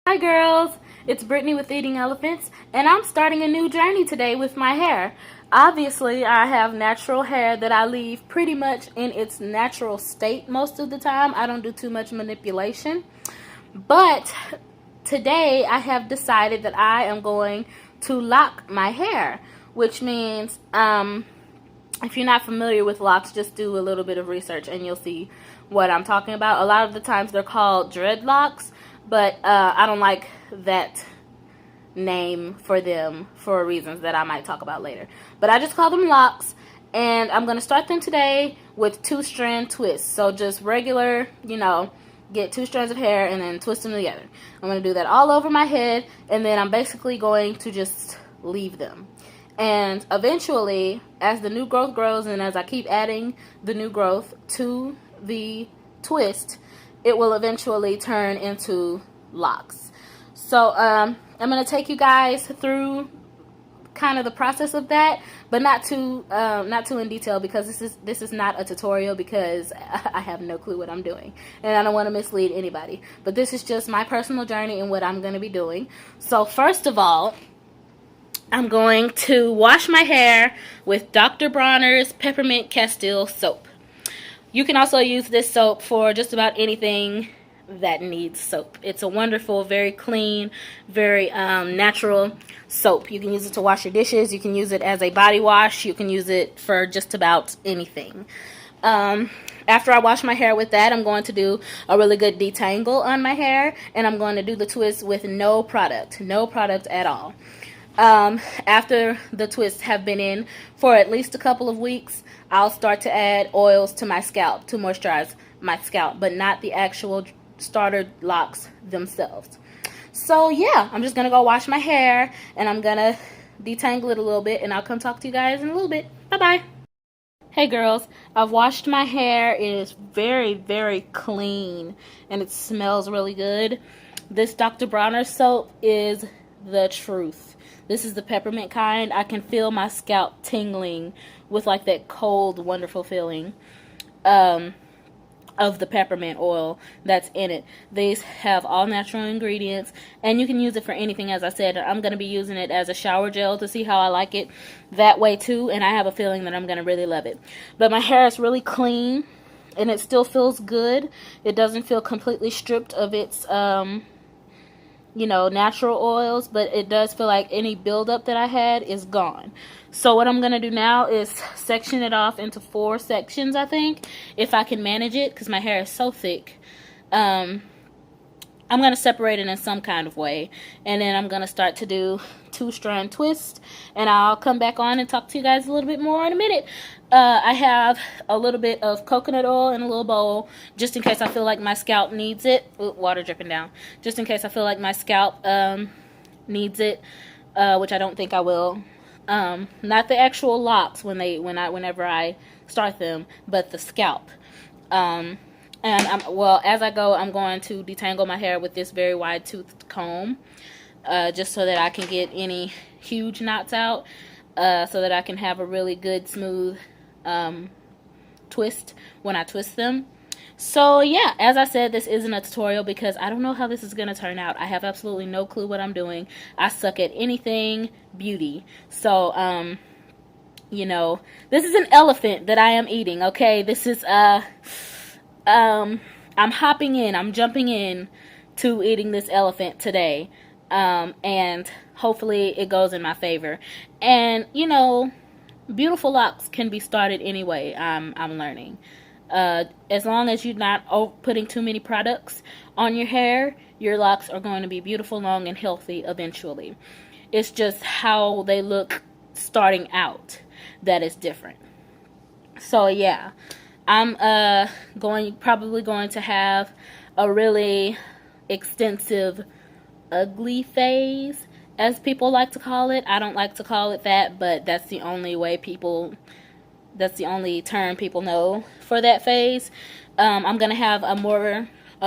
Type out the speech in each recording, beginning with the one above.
Hi girls, it's Brittany with Eating Elephants, and I'm starting a new journey today with my hair. Obviously, I have natural hair that I leave pretty much in its natural state most of the time. I don't do too much manipulation. But today I have decided that I am going to lock my hair, which means if you're not familiar with locks, just do a little bit of research and you'll see what I'm talking about. A lot of the times they're called dreadlocks, but I don't like that name for them for reasons that I might talk about later. But I just call them locks, and I'm going to start them today with 2-strand twists. So just regular, get 2 strands of hair and then twist them together. I'm going to do that all over my head, and then I'm basically going to just leave them. And eventually, as the new growth grows and as I keep adding the new growth to the twist, it will eventually turn into locks. So I'm going to take you guys through kind of the process of that, but not too in detail, because this is not a tutorial, because I have no clue what I'm doing and I don't want to mislead anybody. But this is just my personal journey and what I'm going to be doing. So first of all, I'm going to wash my hair with Dr. Bronner's Peppermint Castile soap. You can also use this soap for just about anything that needs soap. It's a wonderful, very clean, very natural soap. You can use it to wash your dishes. You can use it as a body wash. You can use it for just about anything. After I wash my hair with that, I'm going to do a really good detangle on my hair, and I'm going to do the twist with no product at all. After the twists have been in for at least a couple of weeks, I'll start to add oils to my scalp to moisturize my scalp, but not the actual starter locks themselves. So yeah, I'm just gonna go wash my hair and I'm gonna detangle it a little bit, and I'll come talk to you guys in a little bit. Bye bye. Hey girls, I've washed my hair. It is very, very clean and it smells really good. This Dr. Bronner soap is the truth. This is the peppermint kind. I can feel my scalp tingling with like that cold, wonderful feeling of the peppermint oil that's in it. These have all natural ingredients, and you can use it for anything. As I said, I'm going to be using it as a shower gel to see how I like it that way too, and I have a feeling that I'm going to really love it. But my hair is really clean and it still feels good. It doesn't feel completely stripped of its natural oils, but it does feel like any buildup that I had is gone. So what I'm going to do now is section it off into 4 sections, I think, if I can manage it, because my hair is so thick. I'm going to separate it in some kind of way, and then I'm going to start to do 2-strand twist, and I'll come back on and talk to you guys a little bit more in a minute. I have a little bit of coconut oil in a little bowl, just in case I feel like my scalp needs it. Ooh, water dripping down. Just in case I feel like my scalp needs it, which I don't think I will. Not the actual locks whenever I start them, but the scalp. And as I go, I'm going to detangle my hair with this very wide toothed comb, just so that I can get any huge knots out, so that I can have a really good smooth twist when I twist them. So yeah, as I said, this isn't a tutorial because I don't know how this is going to turn out. I have absolutely no clue what I'm doing. I suck at anything beauty. So this is an elephant that I am eating, okay? This is I'm jumping in to eating this elephant today, and hopefully it goes in my favor. And beautiful locks can be started anyway. I'm learning. As long as you're not putting too many products on your hair, your locks are going to be beautiful, long, and healthy eventually. It's just how they look starting out that is different. So yeah, I'm probably going to have a really extensive ugly phase, as people like to call it. I don't like to call it that, but that's the only term people know for that phase. I'm going to have a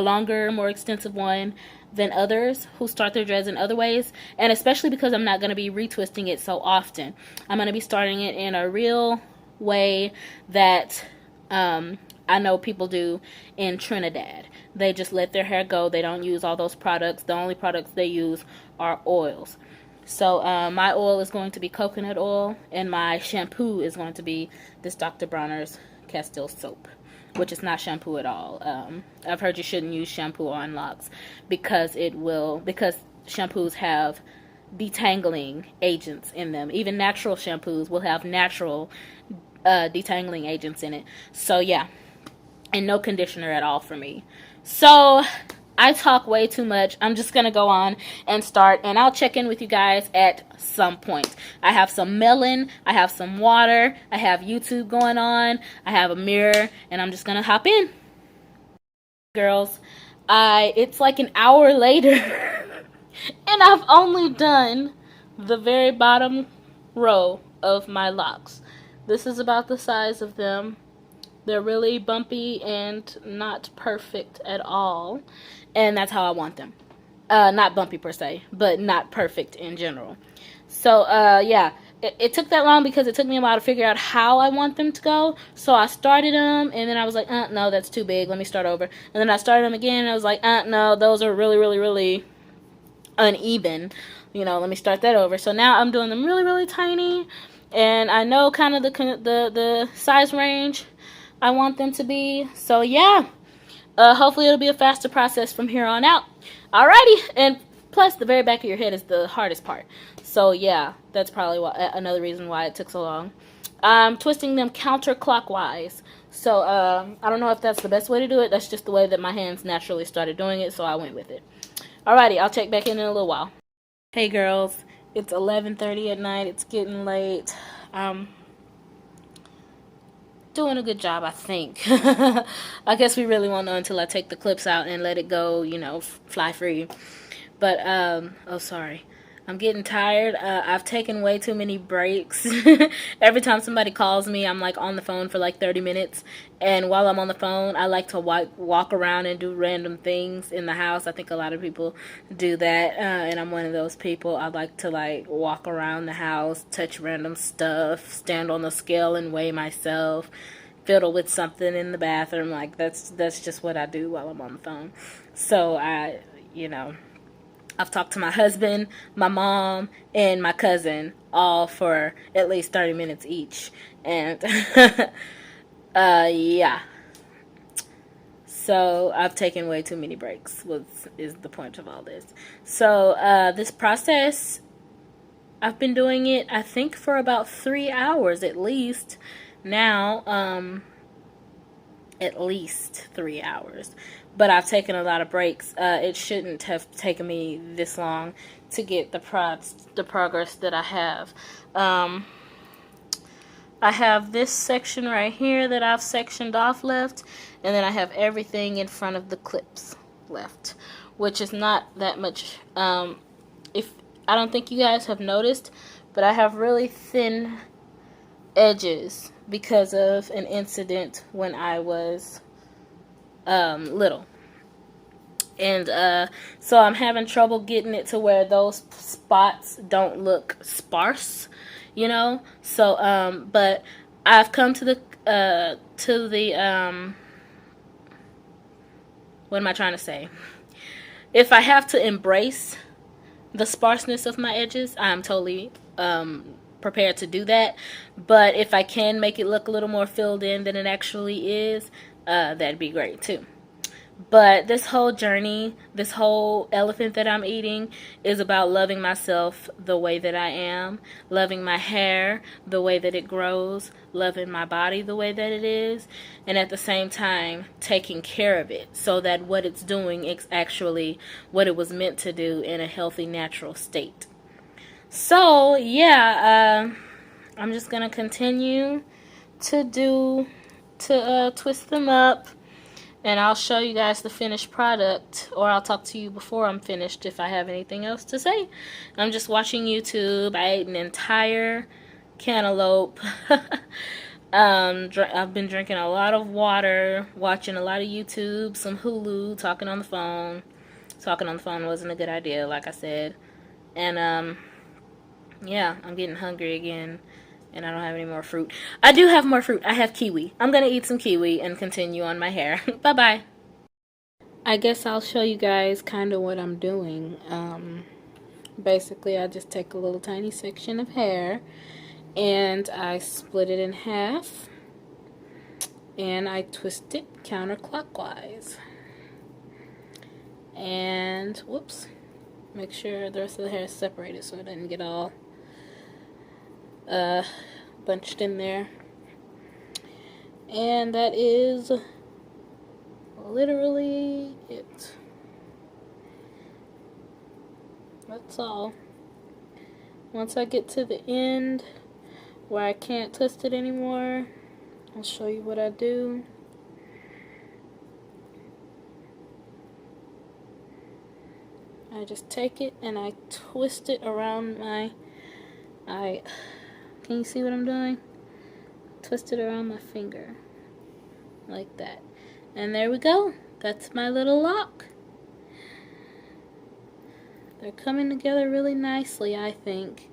longer, more extensive one than others who start their dreads in other ways, and especially because I'm not going to be retwisting it so often. I'm going to be starting it in a real way that I know people do in Trinidad. They just let their hair go. They don't use all those products. The only products they use are oils. So my oil is going to be coconut oil, and my shampoo is going to be this Dr. Bronner's Castile soap, which is not shampoo at all. I've heard you shouldn't use shampoo on locks because shampoos have detangling agents in them. Even natural shampoos will have natural detangling agents in it. So yeah, and no conditioner at all for me. So I talk way too much. I'm just going to go on and start, and I'll check in with you guys at some point. I have some melon, I have some water, I have YouTube going on, I have a mirror, and I'm just going to hop in. Girls, it's like an hour later, and I've only done the very bottom row of my locks. This is about the size of them. They're really bumpy and not perfect at all. And that's how I want them. Not bumpy per se, but not perfect in general. So, yeah. It took that long because it took me a while to figure out how I want them to go. So I started them, and then I was like, no, that's too big. Let me start over. And then I started them again, and I was like, no, those are really, really, really uneven. Let me start that over. So now I'm doing them really, really tiny. And I know kind of the size range I want them to be. So yeah, hopefully it'll be a faster process from here on out. Alrighty, and plus the very back of your head is the hardest part. So yeah, that's probably another reason why it took so long. I'm twisting them counterclockwise. So I don't know if that's the best way to do it. That's just the way that my hands naturally started doing it, so I went with it. Alrighty, I'll check back in a little while. Hey girls, it's 11:30 at night. It's getting late. Doing a good job, I think. I guess we really won't know until I take the clips out and let it go, fly free. But, oh, sorry. I'm getting tired. I've taken way too many breaks. Every time somebody calls me, I'm like on the phone for like 30 minutes. And while I'm on the phone, I like to walk around and do random things in the house. I think a lot of people do that. And I'm one of those people. I like to like walk around the house, touch random stuff, stand on the scale and weigh myself, fiddle with something in the bathroom. Like that's just what I do while I'm on the phone. So I've talked to my husband, my mom, and my cousin, all for at least 30 minutes each. And, yeah. So, I've taken way too many breaks, is the point of all this. So, this process, I've been doing it, I think, for about 3 hours at least. Now, at least 3 hours. But I've taken a lot of breaks. It shouldn't have taken me this long to get the progress that I have. I have this section right here that I've sectioned off left, and then I have everything in front of the clips left, which is not that much. If I don't think you guys have noticed, but I have really thin edges because of an incident when I was little. And so I'm having trouble getting it to where those spots don't look sparse, So, but I've come to the what am I trying to say? If I have to embrace the sparseness of my edges, I'm totally prepared to do that. But if I can make it look a little more filled in than it actually is, that'd be great too. But this whole journey, this whole elephant that I'm eating is about loving myself the way that I am, loving my hair the way that it grows, loving my body the way that it is, and at the same time taking care of it so that what it's doing is actually what it was meant to do in a healthy, natural state. So, yeah, I'm just going to continue to twist them up. And I'll show you guys the finished product, or I'll talk to you before I'm finished if I have anything else to say. I'm just watching YouTube. I ate an entire cantaloupe. I've been drinking a lot of water, watching a lot of YouTube, some Hulu, talking on the phone. Talking on the phone wasn't a good idea, like I said. And, yeah, I'm getting hungry again. And I don't have any more fruit. I do have more fruit. I have kiwi. I'm gonna eat some kiwi and continue on my hair. Bye-bye. I guess I'll show you guys kind of what I'm doing. Basically, I just take a little tiny section of hair and I split it in half and I twist it counterclockwise. And, whoops, make sure the rest of the hair is separated so it doesn't get all bunched in there. And that is literally it. That's all. Once I get to the end where I can't twist it anymore, I'll show you what I do. I just take it and I twist it around my can you see what I'm doing? Twist it around my finger like that. And there we go. That's my little lock. They're coming together really nicely, I think,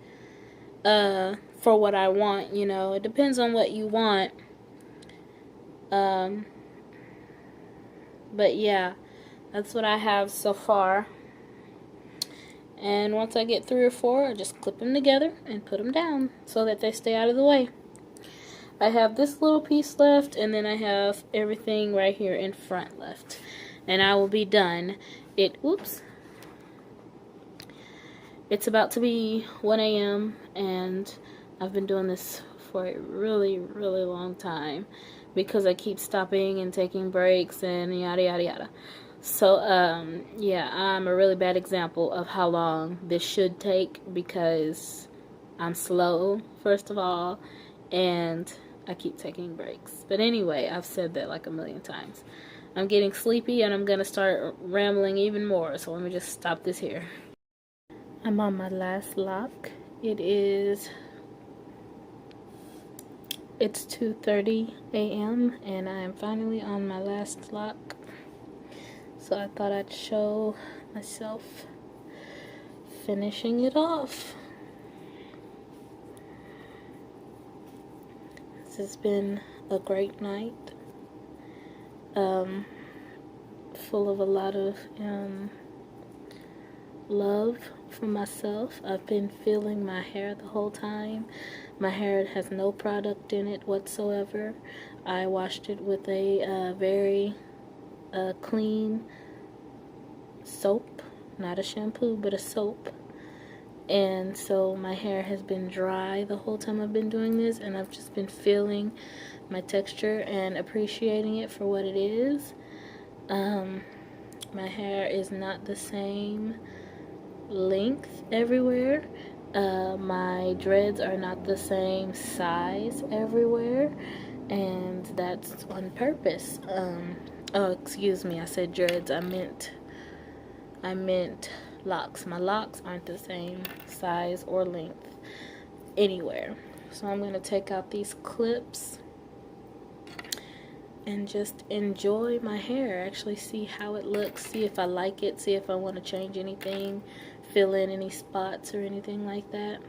for what I want, you know. It depends on what you want. But yeah, that's what I have so far. And once I get 3 or 4, I just clip them together and put them down so that they stay out of the way. I have this little piece left, and then I have everything right here in front left. And I will be done. It's about to be 1 a.m. and I've been doing this for a really, really long time because I keep stopping and taking breaks and yada, yada, yada. So, yeah, I'm a really bad example of how long this should take because I'm slow, first of all, and I keep taking breaks. But anyway, I've said that like a million times. I'm getting sleepy and I'm going to start rambling even more, so let me just stop this here. I'm on my last lock. It's 2:30 a.m. and I'm finally on my last lock. So I thought I'd show myself finishing it off. This has been a great night. Full of a lot of love for myself. I've been feeling my hair the whole time. My hair has no product in it whatsoever. I washed it with a very clean soap, not a shampoo, but a soap. And so my hair has been dry the whole time I've been doing this, and I've just been feeling my texture and appreciating it for what it is. My hair is not the same length everywhere. My dreads are not the same size everywhere, and that's on purpose. Oh, excuse me, I said dreads. I meant locks. My locks aren't the same size or length anywhere. So I'm going to take out these clips and just enjoy my hair. Actually see how it looks, see if I like it, see if I want to change anything, fill in any spots or anything like that.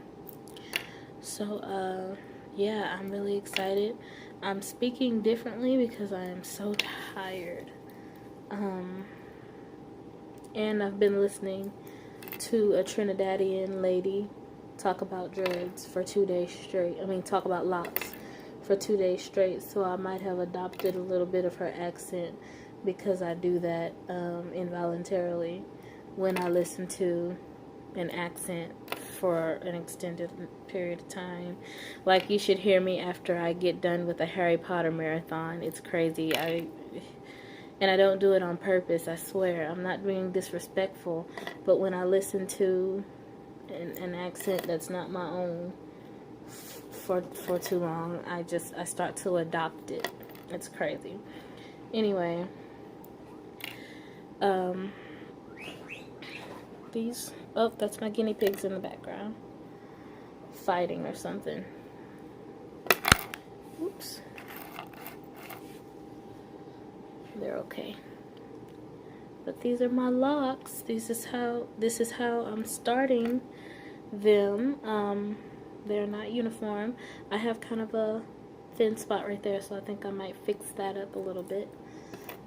So yeah, I'm really excited. I'm speaking differently because I am so tired. And I've been listening to a Trinidadian lady talk about dreads for 2 days straight. Talk about locks for 2 days straight. So I might have adopted a little bit of her accent because I do that involuntarily when I listen to an accent for an extended period of time. Like, you should hear me after I get done with a Harry Potter marathon. It's crazy. And I don't do it on purpose, I swear. I'm not being disrespectful. But when I listen to an accent that's not my own for too long, I start to adopt it. It's crazy. Anyway, that's my guinea pigs in the background. Fighting or something. Oops. They're okay. But these are my locks. This is how I'm starting them. they're not uniform. I have kind of a thin spot right there, so I think I might fix that up a little bit.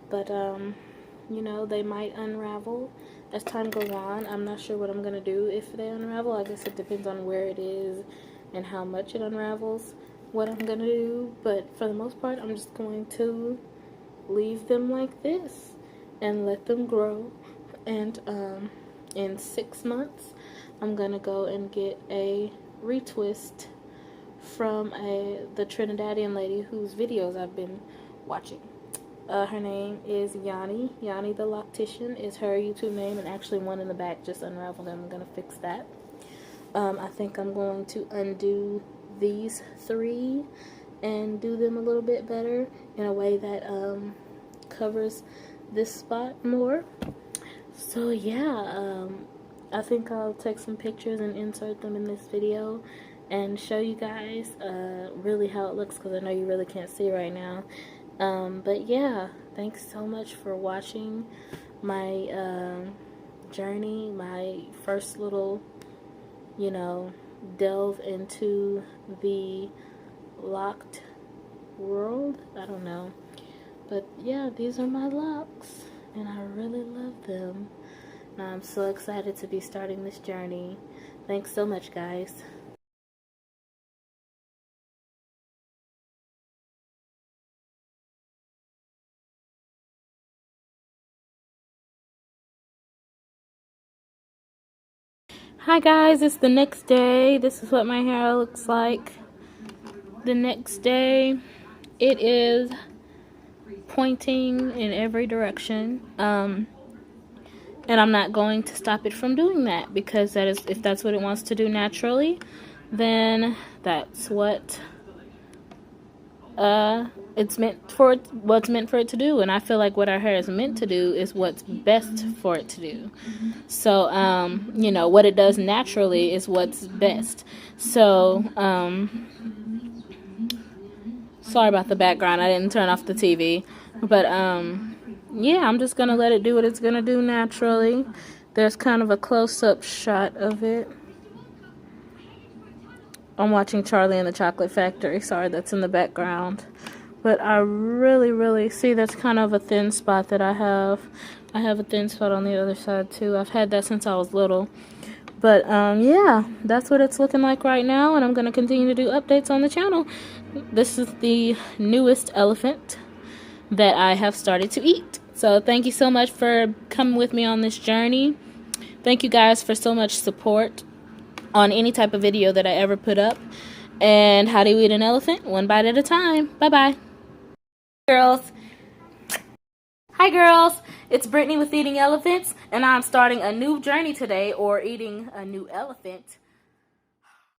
But you know, they might unravel as time goes on. I'm not sure what I'm gonna do if they unravel. I guess it depends on where it is and how much it unravels, what I'm gonna do. But for the most part, I'm just going to leave them like this and let them grow. And in 6 months, I'm gonna go and get a retwist from the Trinidadian lady whose videos I've been watching. Her name is Yannie. Yannie the Locologist is her YouTube name, and actually one in the back just unraveled them. I'm gonna fix that. I think I'm going to undo these 3 and do them a little bit better in a way that covers this spot more. So yeah, I think I'll take some pictures and insert them in this video and show you guys really how it looks, because I know you really can't see right now. But yeah, thanks so much for watching my journey, my first little, you know, delve into the locked world. I don't know. But yeah, these are my locks, and I really love them. And I'm so excited to be starting this journey. Thanks so much, guys. Hi guys, it's the next day. This is what my hair looks like the next day. It is pointing in every direction. And I'm not going to stop it from doing that, because that is, if that's what it wants to do naturally, then that's what it's meant for it, what's meant for it to do. And I feel like what our hair is meant to do is what's best for it to do. So you know, what it does naturally is what's best. So sorry about the background, I didn't turn off the TV. But yeah, I'm just gonna let it do what it's gonna do naturally. There's kind of a close-up shot of it. I'm watching Charlie and the Chocolate Factory. Sorry, that's in the background. But I really see, that's kind of a thin spot that I have. I have a thin spot on the other side too. I've had that since I was little. But yeah, that's what it's looking like right now, and I'm gonna continue to do updates on the channel. This is the newest elephant that I have started to eat. So thank you so much for coming with me on this journey. Thank you guys for so much support on any type of video that I ever put up. And how do you eat an elephant? One bite at a time. Bye-bye. Girls. Hi girls. It's Brittany with Eating Elephants, and I'm starting a new journey today, or eating a new elephant.